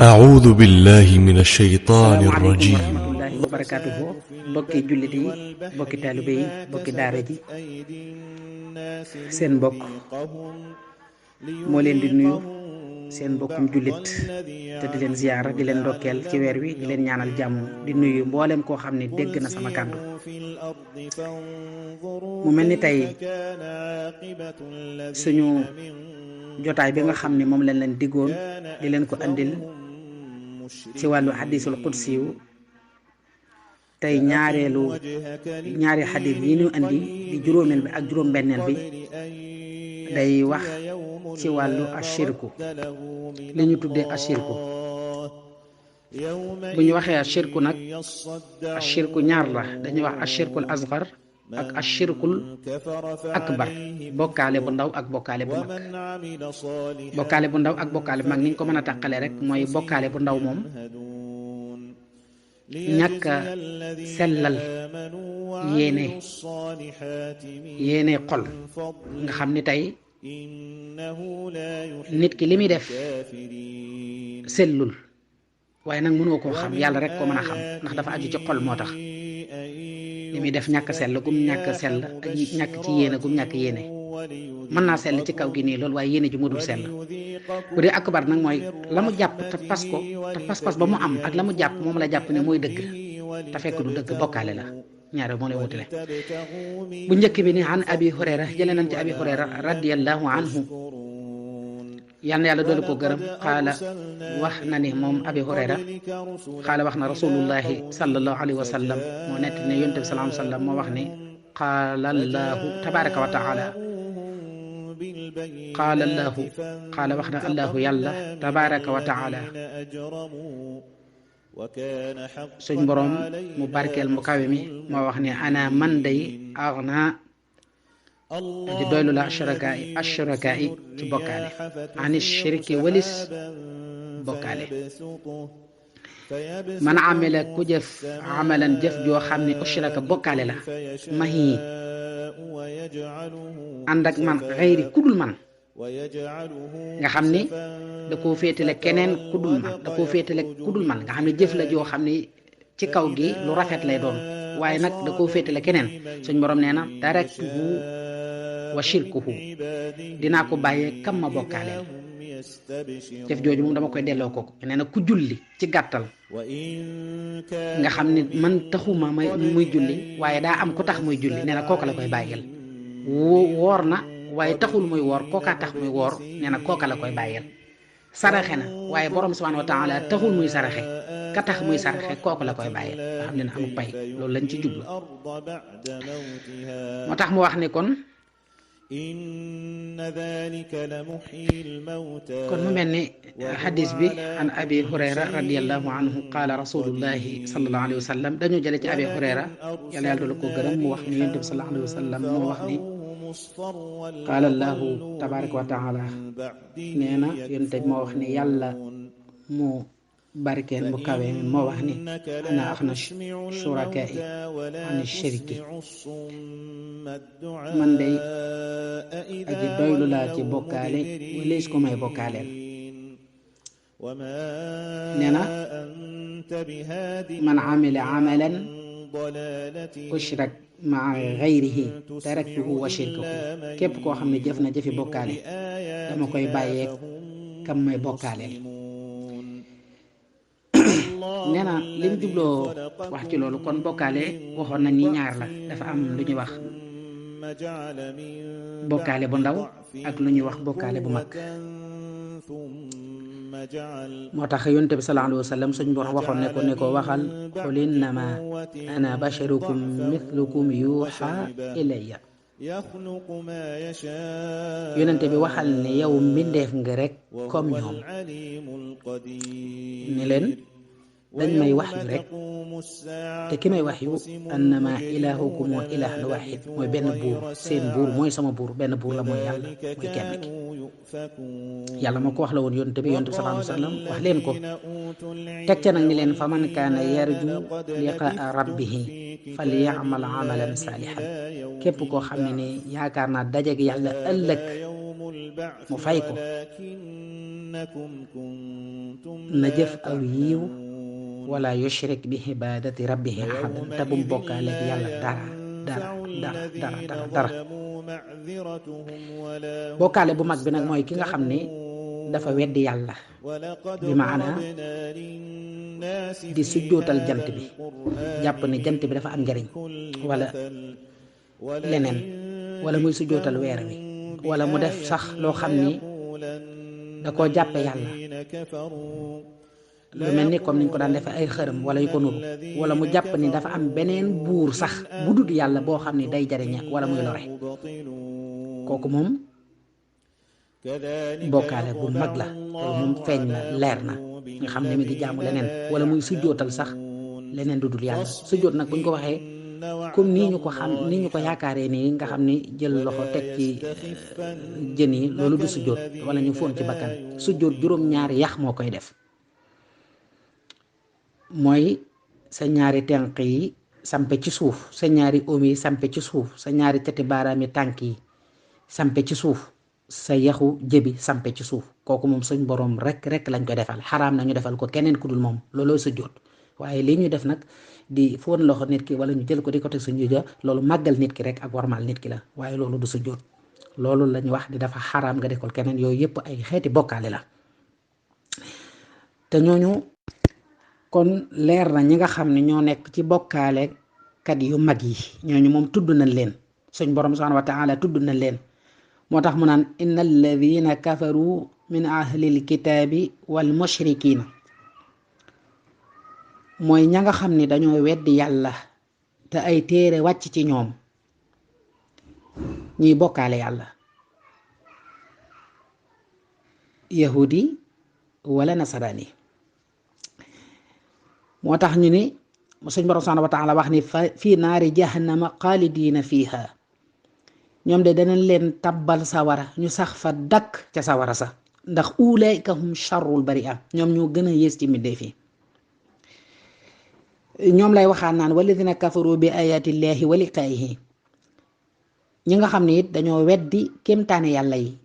أعوذ بالله من الشيطان asalaamaaleykum wa الرجيم rahmatullahi wa barakaatuhu mbokki jullit yi mbokki taalibe yi mbokki daara ji seen mbokk moo leen di nuyu seen mbokkum jullit te di leen ziyaara di leen ndokkeel ci weer wi di leen ñaanal jàmm di nuyu mboolem koo xam ne dégg na sama kàddu mu mel ni tey suñu jotaay bi nga xam ne moom lañ leen diggoon di leen ko andil ci wàllu xadiisul qudsi yu tey ñaari xadiis yi ñu andi di juróomeel bi ak juróom-benneel bi day wax ci wàllu ashirku li ñu tuddee ashirku bu ñu waxee ashirku nag ashirku ñaar la dañuy wax ashirkul asgar ak ashirkul akbar bokkaale bu ndaw ak bokkaale bu mag bokkaale bu ndaw ak bokkaale bu mag ni ñu ko mën a tàqale rek mooy bokkaale bu ndaw moom ñàkk a sellal yéene xol nga xam ni tey nit ki li muy def sellul waaye nag mënoo koo xam yàlla rek ko mën a xam ndax dafa aju ci xol moo tax li muy def ñàkk sell gum ñàkk sell ak ñàkk ci yéene gum ñàkk yéene mën naa sell ci kaw gi nii loolu waaye yéene ji mu dul sell bu dee akbar nag mooy la mu jàpp te pas ko te pas-pas ba mu am ak la mu jàpp moom la jàpp ne mooy dëgg te fekk du dëgg bokkaale la ñaare moo lay wutale bu njëkk bi ni an abi hurayra jëlee nañ ci abi hurayra radiyallahu anhu yal na yàlla doolu ko gërëm xaala wax na ni moom abi hurayra xaala wax na rasulullahi sallallahu alayhi wa sallam moo nett ne yonent bi sallallahu alayhi wa sallam moo wax ni qaala allahu tabaraka wa taala qaala allahu qaala wax na allahu yàlla tabaraka wa taala suñ boroom mu barkeel mu kawe mi moo wax ne ana man day agna di doylu la ashraka yi ci bokkaale ani shirki walis bokkaale man amila ku jëf amalan jëf joo xam ne ushraka bokkaale la mahi ànd ak man xëyri kudul man nga xam ni da koo féetale keneen kudul man da koo féetale kudul man nga xam ne jëf la joo xam ne ci kaw gi lu rafet lay doon waaye nag da koo féetale keneen suñ borom nee na taraktuhu wa shirkuhu dinaa ko bàyyee kam ma bokkaaleel jëf jooju moom dama koy delloo kooku nee na ku julli ci gàttal nga xam ni man taxuma muy julli waaye daa am ku tax muy julli nee na kooka la koy bàyyeel woor na waaye taxul muy woor kookaa tax muy woor nee na kooka la koy bàyyeel saraxe na waaye borom subhanahu wa taala taxul muy saraxe ka tax muy saraxe kooku la koy bàyyeel nga xam ne na amul pay loolu lañ ci jublu moo tax mu wax ni kon mu mel ni xadis bi an abi hurayra radiallahu anhu qaala rasulullahi sallallahu alayhi wa sallam dañu jële ci abi hurayra yàlla yàlla doolu ko gërëm mu wax ni yonent bi sallallahu alayhi wa sallam moo wax ni qaala allahu tabaraka wa taala nee na yonent bi moo wax ni yàlla mu barkeel mu kawe moo wax ni ana axna shurakai ani shirki man day aji doylu laa ci bokkaale walees ko may bokkaaleel nee na man amila amalan ushrak maa gayrihi taraktuhu wa shirkahu képp koo xam ne jëf na jëfi bokkaale dama koy bàyyee kam may bokkaaleel nee na li mu jubloo wax ci loolu kon bokkaale waxoon na ni ñaar la dafa am lu ñuy wax bokkaale bu ndaw ak lu ñuy wax bokkaale bu mag moo tax yonent bi sallallahu alayhi wa sallam suñ borom waxoon ne ko waxal qul innama ana basharukum mithlukum yuuxa ilayya yonent bi waxal ne yow mbindeef nga rek comme ñoom ni leen dañ may wax yu rek te ki may wax yu annama ilahukum wa ilah la wahid mooy benn buur seen buur mooy sama buur benn buur la mooy yàlla mooy kenn ki yàlla moo ko wax la woon yonent bi sallallahu alayhi wa sallam wax leen ko teg ca nag ni leen fa man kaana yarju liqaa rabbihi falyamal amalan saalihan képp koo xam ne ni yaakaar naa dajeek yàlla ëllëg mu fay ko na jëf aw yiiw wala yushrik bi ibadati rabbihi ahadan te bum bokkaale ak yàlla dara bokkaale bu mag bi nag mooy ki nga xam ni dafa weddi yàlla bi maana di sujjootal jant bi jàpp ne jant bi dafa am njariñ wala leneen wala muy sujjootal weer wi wala mu def sax loo xam ni da koo jàppe yàlla lu mel ni comme niñ ko daan defee ay xërëm wala yu ko nuru wala mu jàpp ni dafa am beneen buur sax bu dul yàlla boo xam ni day jariñe wala muy lore kooku moom bokkaale bu mag la loolu moom feeñ na leer na nga xam ne mi ngi jaamu leneen wala muy sujjootal sax leneen du dul yàlla sujjoot nag buñ ko waxee comme nii ñu ko xam nii ñu ko yaakaaree nii nga xam ni jël loxo teg ci jën yi loolu du sujjoot wala ñu foon ci bakkan sujjoot juróom-ñaari yax moo koy def mooy sa ñaari tenq yi sampe ci suuf sa ñaari oom yi sampe ci suuf sa ñaari cati baaraami tànk yi sampe ci suuf sa yaxu jëbi sampe ci suuf kooku moom suñ boroom rek lañ ko defal xaraam na ñu defal ko keneen ku dul moom looloo sujjoot waaye lii ñu def nag di foon loxo nit ki wala ñu jël ko di ko teg suñu ja loolu màggal nit ki rek ak warmal nit ki la waaye loolu du sujjoot loolu lañ wax di dafa xaraam nga defal keneen yooyu yëpp ay xeeti bokkaale la te ñooñu kon leer na ñi nga xam ne ñoo nekk ci bokkaale kat yu mag yi ñooñu moom tudd nañ leen suñ borom subhanahu wa taala tudd nañ leen moo tax mu naan inna alladina kafaru min ahlil kitaabi wal mushrikiina mooy ña nga xam ni dañoo weddi yàlla te ay téere wàcc ci ñoom ñuy bokkaale yàlla yahudi wala nasarani moo tax ñu ni suñ borom subhanahu wa taala wax ni fii naari jahannama xaalidiina fiiha ñoom de danañ leen tabbal sawara ñu sax fa dakk ca sawara sa ndax ulaika hum sharrul bari'a ñoom ñoo gën a yées ci mbindeef yi ñoom lay waxaan naan walladina kafaru bi ayatillahi wa liqaayihi ñi nga xam ne it dañoo weddi kéemtaane yàlla yi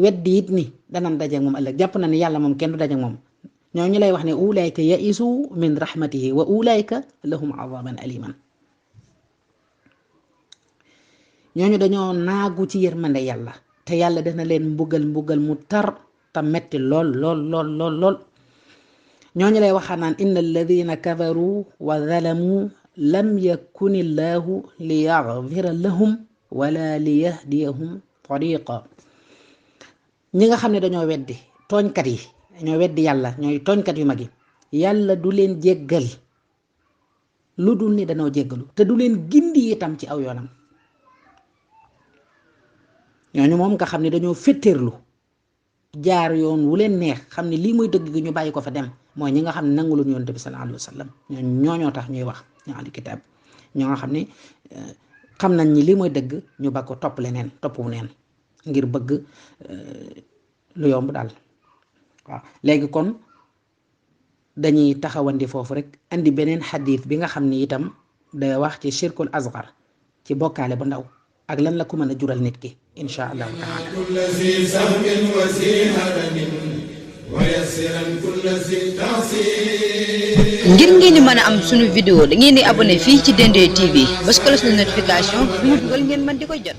weddi it ni danañ daje moom ëllëg jàpp na ni yàlla moom kenn du daje moom ñoo ñu lay wax ne ulaika yaisu min rahmatihi wa ulaika lahum azaban aliman ñooñu dañoo naagu ci yërmande yàlla te yàlla dana leen mbugal mu tar te metti lool ñooñu lay waxaa naan inna alladina kafaru wa zalamu lam yakun illahu li yaghfira lahum wala li yahdiyahum tariqa ñi nga xam ne dañoo weddi tooñkat yi dañoo weddi yàlla ñooy tooñkat yu mag yi yàlla du leen jéggal lu dul ni dañoo jéggalu te du leen gindi itam ci aw yoonam ñooñu moom nga xam ne dañoo féttéerlu jaar yoon wu leen neex xam ne lii mooy dëgg gi ñu bàyyi ko fa dem mooy ñi nga xam ne nanguluñ yonent bi sallallahu alayhi wa sallam ñooñoo tax ñuy wax ñu ahlu kitaab ñoo nga xam ne xam nañ ni lii mooy dëgg ñu ba ko topp leneen topp wu neen ngir bëgg lu yomb daal waaw léegi kon dañuy taxawandi foofu rek andi beneen xadiis bi nga xam ni itam day wax ci shirkul asgar ci bokkaale bu ndaw ak lan la ko mën a jural nit ki insha allahu taala ngir ngeen di mën a am suñu vidéo da ngeen di abonné fii ci Dendé TV bës ko la suñu notification bu mu dugal ngeen mën di ko jot